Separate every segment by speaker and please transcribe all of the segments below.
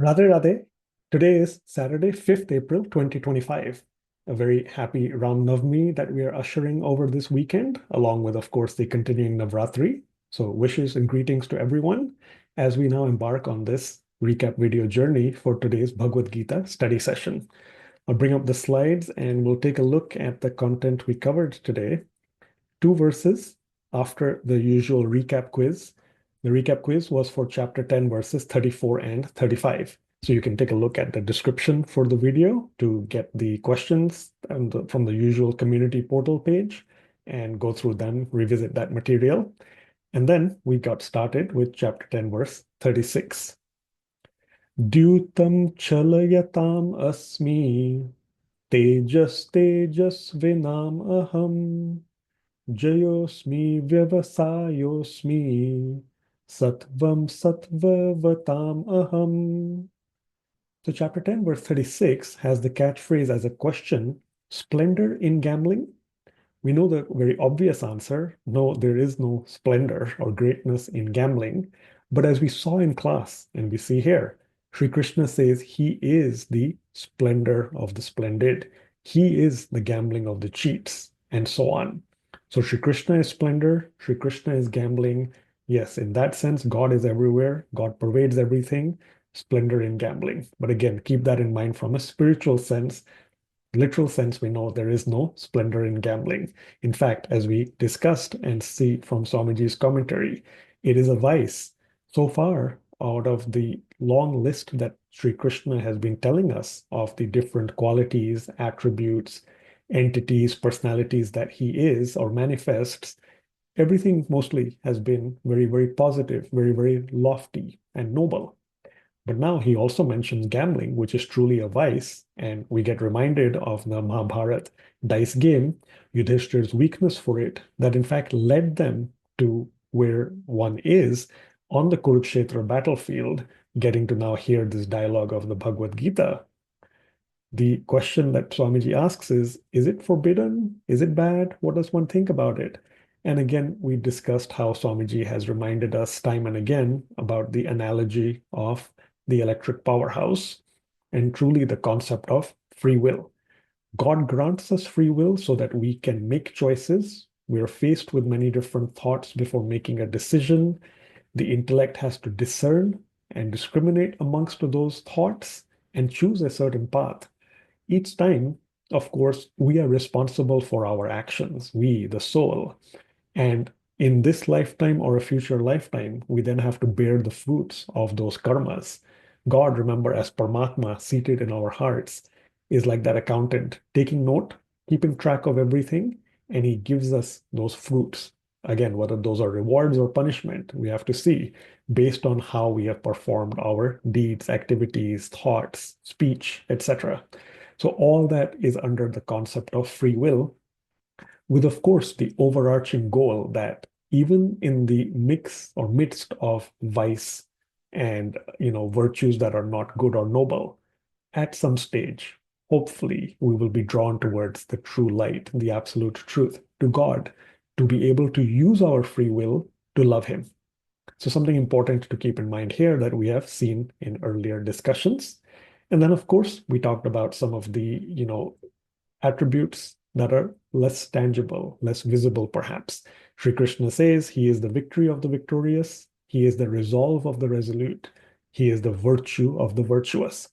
Speaker 1: Radhe Radhe. Today is Saturday, 5th April 2025. A very happy Ram Navami that we are ushering over this weekend, along with, of course, the continuing Navratri. So, wishes and greetings to everyone as we now embark on this recap video journey for today's Bhagavad Gita study session. I'll bring up the slides and we'll take a look at the content we covered today. Two verses after the usual recap quiz. The recap quiz was for chapter 10, verses 34 and 35. So you can take a look at the description for the video to get the questions from the usual community portal page and go through them, revisit that material. And then we got started with chapter 10, verse 36. Dyutam chalayatam asmi tejas tejas vinam aham Jayosmi Vyavasayosmi Sattvam Sattvavatam Aham. So, chapter 10, verse 36 has the catchphrase as a question: splendor in gambling? We know the very obvious answer: no, there is no splendor or greatness in gambling. But as we saw in class, and we see here, Sri Krishna says he is the splendor of the splendid. He is the gambling of the cheats, and so on. So Sri Krishna is splendor, Sri Krishna is gambling. Yes, in that sense, God is everywhere, God pervades everything, splendor in gambling. But again, keep that in mind from a spiritual sense. Literal sense, we know there is no splendor in gambling. In fact, as we discussed and see from Swamiji's commentary, it is a vice. So far, out of the long list that Sri Krishna has been telling us of the different qualities, attributes, entities, personalities that he is or manifests, everything mostly has been very, very positive, very, very lofty and noble. But now he also mentions gambling, which is truly a vice, and we get reminded of the Mahabharata dice game, Yudhishthir's weakness for it, that in fact led them to where one is on the Kurukshetra battlefield, getting to now hear this dialogue of the Bhagavad Gita. The question that Swamiji asks is it forbidden? Is it bad? What does one think about it? And again, we discussed how Swamiji has reminded us time and again about the analogy of the electric powerhouse and truly the concept of free will. God grants us free will so that we can make choices. We are faced with many different thoughts before making a decision. The intellect has to discern and discriminate amongst those thoughts and choose a certain path. Each time, of course, we are responsible for our actions, we, the soul. And in this lifetime or a future lifetime, we then have to bear the fruits of those karmas. God, remember, as Paramatma seated in our hearts, is like that accountant taking note, keeping track of everything, and he gives us those fruits. Again, whether those are rewards or punishment, we have to see based on how we have performed our deeds, activities, thoughts, speech, etc. So all that is under the concept of free will, with, of course, the overarching goal that even in the mix or midst of vice and virtues that are not good or noble, at some stage, hopefully, we will be drawn towards the true light, the absolute truth, to God, to be able to use our free will to love Him. So something important to keep in mind here that we have seen in earlier discussions. And then, of course, we talked about some of the, attributes that are less tangible, less visible, perhaps. Sri Krishna says he is the victory of the victorious, he is the resolve of the resolute, he is the virtue of the virtuous.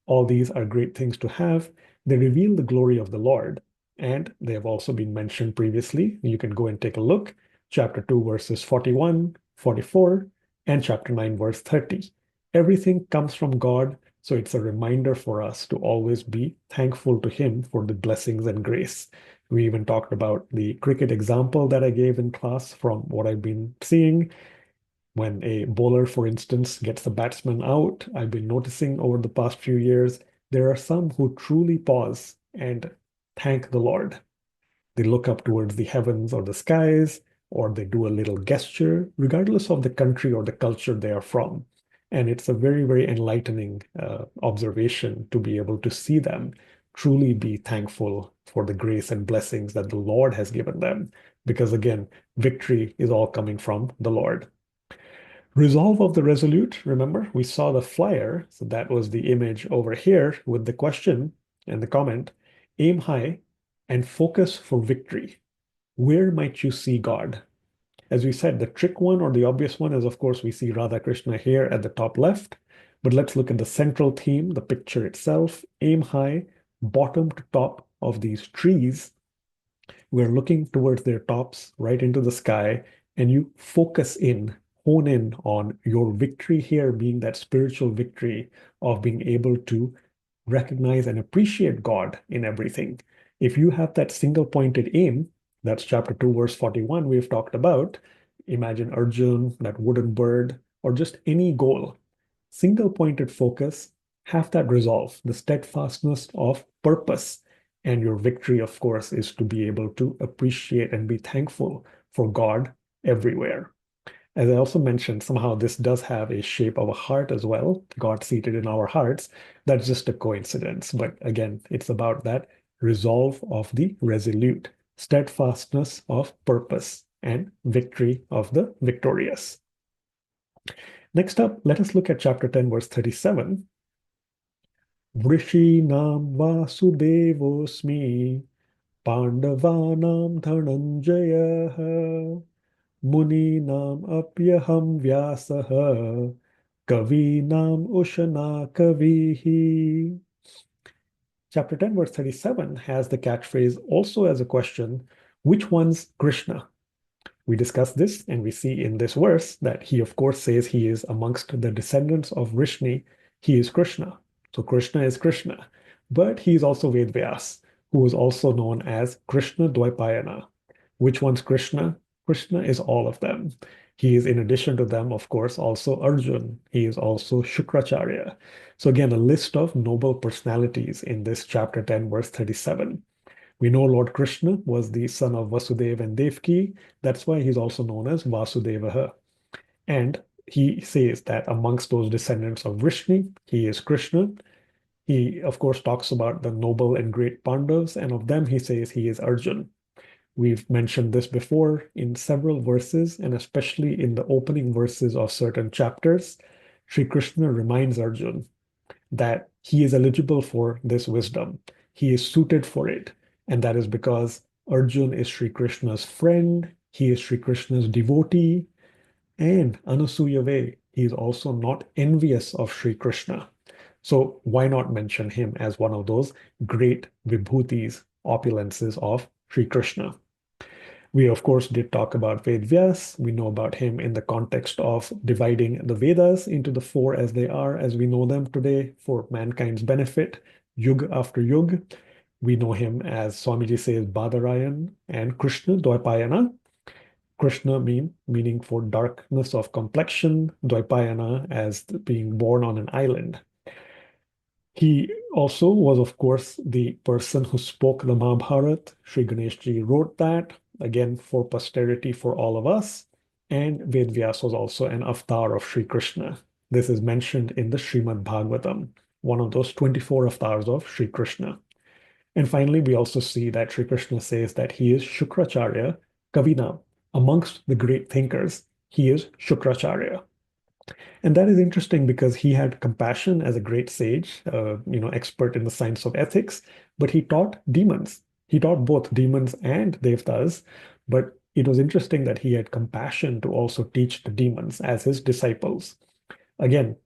Speaker 1: All these are great things to have. They reveal the glory of the Lord, and they have also been mentioned previously. You can go and take a look. Chapter 2, verses 41, 44, and chapter 9, verse 30. Everything comes from God, so it's a reminder for us to always be thankful to Him for the blessings and grace. We even talked about the cricket example that I gave in class from what I've been seeing. When a bowler, for instance, gets the batsman out, I've been noticing over the past few years, there are some who truly pause and thank the Lord. They look up towards the heavens or the skies, or they do a little gesture, regardless of the country or the culture they are from. And it's a very, very enlightening observation to be able to see them truly be thankful for the grace and blessings that the Lord has given them. Because again, victory is all coming from the Lord. Resolve of the resolute, remember, we saw the flyer, so that was the image over here with the question and the comment. Aim high and focus for victory. Where might you see God? As we said, the trick one or the obvious one is, of course, we see Radha Krishna here at the top left. But let's look at the central theme, the picture itself. Aim high, bottom to top of these trees. We're looking towards their tops, right into the sky, and you focus in, hone in on your victory here being that spiritual victory of being able to recognize and appreciate God in everything. If you have that single pointed aim, that's chapter 2, verse 41, we've talked about. Imagine Arjun, that wooden bird, or just any goal. Single pointed focus, have that resolve, the steadfastness of purpose. And your victory, of course, is to be able to appreciate and be thankful for God everywhere. As I also mentioned, somehow this does have a shape of a heart as well, God seated in our hearts. That's just a coincidence. But again, it's about that resolve of the resolute, steadfastness of purpose, and victory of the victorious. Next up, let us look at chapter 10, verse 37. Vrishinam vasudevosmi Pandavanam dhananjaya Muninam apyaham vyasaha Kavinam ushana kavihi. Chapter 10, verse 37 has the catchphrase also as a question, which one's Krishna? We discuss this and we see in this verse that he, of course, says he is amongst the descendants of Vrishni. He is Krishna. So Krishna is Krishna. But he is also Vedvyas, who is also known as Krishna Dvaipayana. Which one's Krishna? Krishna is all of them. He is, in addition to them, of course, also Arjun. He is also Shukracharya. So again, a list of noble personalities in this chapter 10, verse 37. We know Lord Krishna was the son of Vasudeva and Devki. That's why he's also known as Vasudevaha. And he says that amongst those descendants of Vrishni, he is Krishna. He, of course, talks about the noble and great Pandavas, and of them he says he is Arjun. We've mentioned this before in several verses, and especially in the opening verses of certain chapters. Sri Krishna reminds Arjun that he is eligible for this wisdom. He is suited for it. And that is because Arjun is Sri Krishna's friend, he is Sri Krishna's devotee, and Anusuyave, he is also not envious of Sri Krishna. So why not mention him as one of those great vibhutis, opulences of Sri Krishna? We, of course, did talk about Ved Vyas. We know about him in the context of dividing the Vedas into the four as they are, as we know them today, for mankind's benefit, yug after yug. We know him as Swamiji says, Badarayan and Krishna Dvaipayana. Krishna meaning for darkness of complexion, Dvaipayana as being born on an island. He also was, of course, the person who spoke the Mahabharata. Sri Ganeshji wrote that, again, for posterity for all of us. And Vedvyas was also an avatar of Sri Krishna. This is mentioned in the Srimad Bhagavatam, one of those 24 avatars of Sri Krishna. And finally, we also see that Sri Krishna says that he is Shukracharya, Kavina. Amongst the great thinkers, he is Shukracharya. And that is interesting because he had compassion as a great sage, expert in the science of ethics, but he taught demons. He taught both demons and devtas, but it was interesting that he had compassion to also teach the demons as his disciples. Again,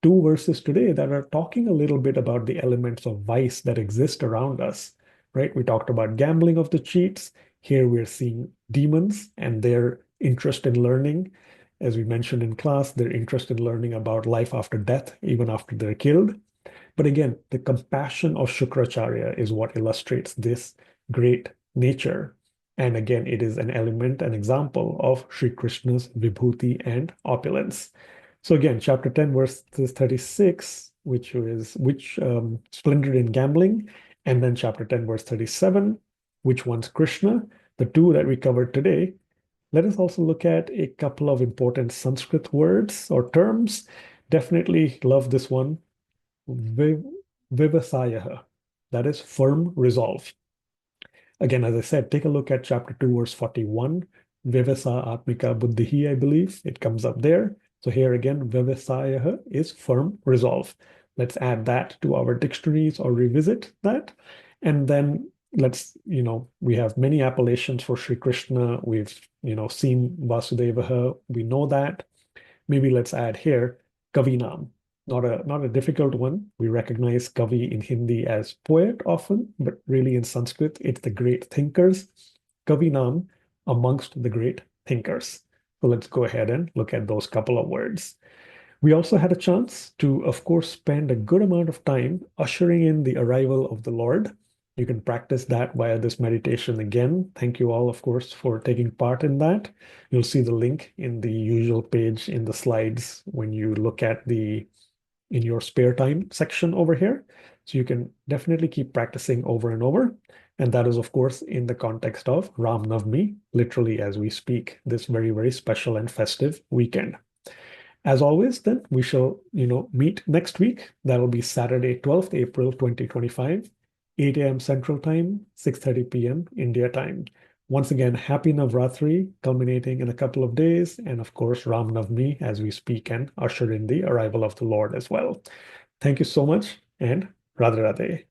Speaker 1: two verses today that are talking a little bit about the elements of vice that exist around us, right? We talked about gambling of the cheats. Here we're seeing demons and their interest in learning. As we mentioned in class, their interest in learning about life after death, even after they're killed. But again, the compassion of Shukracharya is what illustrates this great nature. And again, it is an element, an example of Sri Krishna's vibhuti and opulence. So again, chapter 10, verse 36, which splendor in gambling, and then chapter 10, verse 37, which one's Krishna, the two that we covered today. Let us also look at a couple of important Sanskrit words or terms. Definitely love this one. Vivasayaha, that is firm resolve. Again, as I said, take a look at chapter 2, verse 41. Vivasa Atmika Buddhihi, I believe. It comes up there. So here again, Vyavasayaha is firm resolve. Let's add that to our dictionaries or revisit that. And then let's, we have many appellations for Sri Krishna. We've, seen Vasudevaha. We know that. Maybe let's add here Kavinam. Not a difficult one. We recognize Kavi in Hindi as poet often, but really in Sanskrit, it's the great thinkers. Kavinam, amongst the great thinkers. So let's go ahead and look at those couple of words. We also had a chance to, of course, spend a good amount of time ushering in the arrival of the Lord. You can practice that via this meditation again. Thank you all, of course, for taking part in that. You'll see the link in the usual page in the slides when you look at the in your spare time section over here. So you can definitely keep practicing over and over. And that is, of course, in the context of Ram Navami, literally as we speak, this very, very special and festive weekend. As always, then we shall, meet next week. That'll be Saturday, 12th April, 2025, 8 a.m. Central Time, 6:30 p.m. India time. Once again, happy Navratri, culminating in a couple of days, and of course, Ram Navami as we speak and usher in the arrival of the Lord as well. Thank you so much, and Radha Radhe.